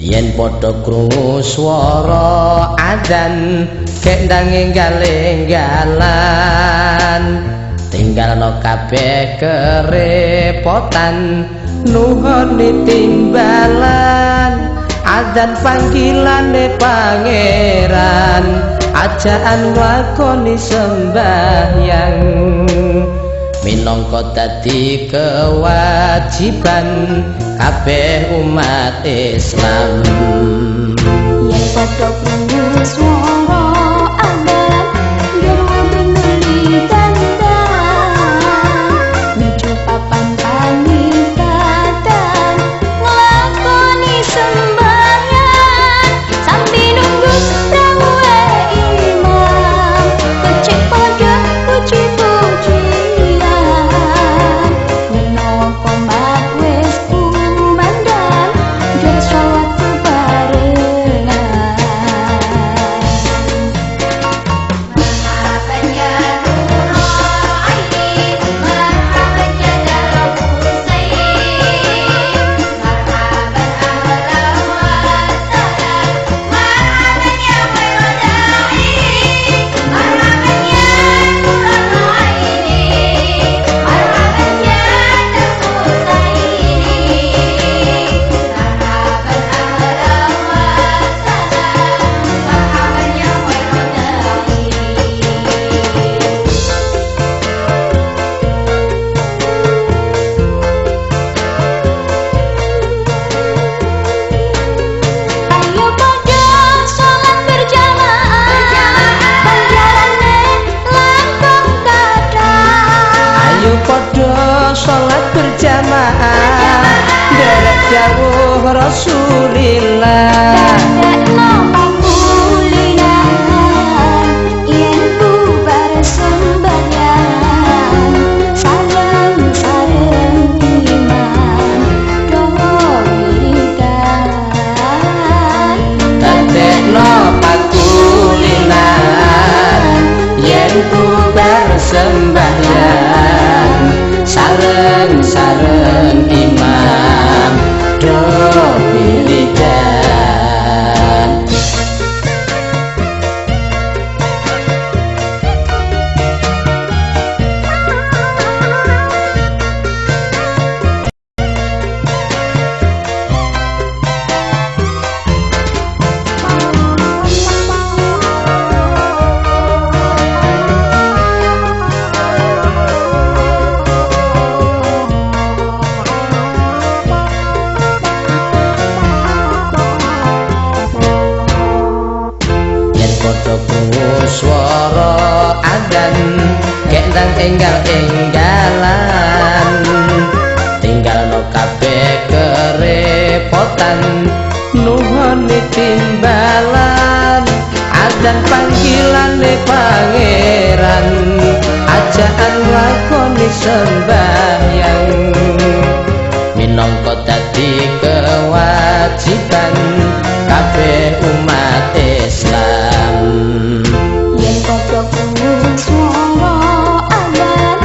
Yen padha krungu swara adzan kendang enggal-enggalan tinggalno kabeh kerepotan nuhoni timbalan adzan panggilane pangeran ajaan lakoni sembahyang minangka dadi kewajiban kabeh umat Islam. Yen padha krungu swara adzan nggih nuli dandang nuju papan pangibadah nglakoni sembahyang sambil nunggu rawuhe imam becik padha puji-pujian menawa komat wis kumandang nggih sholawat bebarengan. Marhaban ya Nurul Aini, marhaban ya Darul Husain, marhaban ahlan wa sahlan, marhaban ya khairul da'i, marhaban ya Nurul Aini, marhaban ya Darul Husain, marhaban ahlan wa sahlan, marhaban ya khairul Ayo padha sholat berjamaah panjalane langkung kathah. Ayo padha salat berjamaah nderek dawuh Rasulillah. Dadekno pakulinan yen bubar sembahyang sareng-sareng iman doa wiridan. Dadekno pakulinan yen bubar sembahyang sareng-sareng imam do wiridan. Yen padha krungu swara adzan kendang enggal-enggalan tinggalno kabeh kerepotan nuhoni timbalan adzan panggilane pangeran ajaan lakoni sembahyang minangka dadi kewajiban kabeh umat Islam. Yen padha krungu swara adzan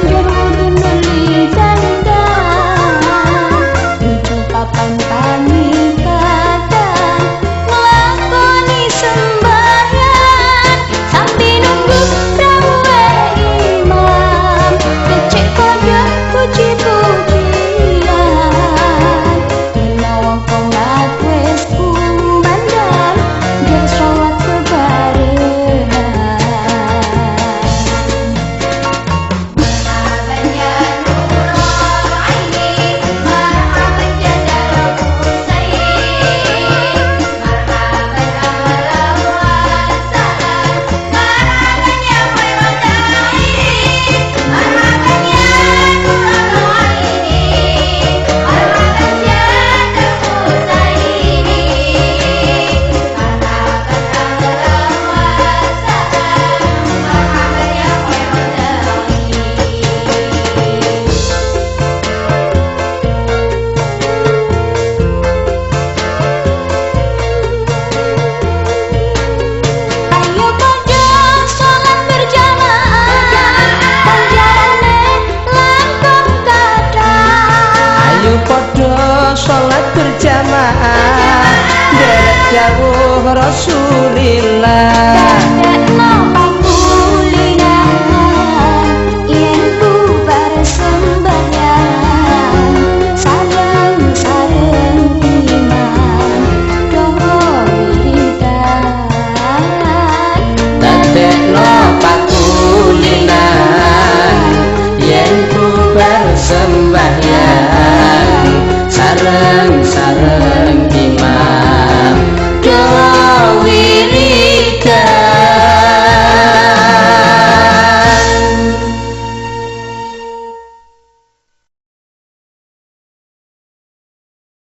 nggih nuli dandang nuju papan pangibadah nglakoni sembahyang sambil nunggu rawuhe imam becik padha puji-pujian derek jauh Rasulillah Dadekno pakulinan yen bubar sembahyang sareng-sareng iman doa wiridan dadekno pakulinan yen bubar sembahyang sareng-sareng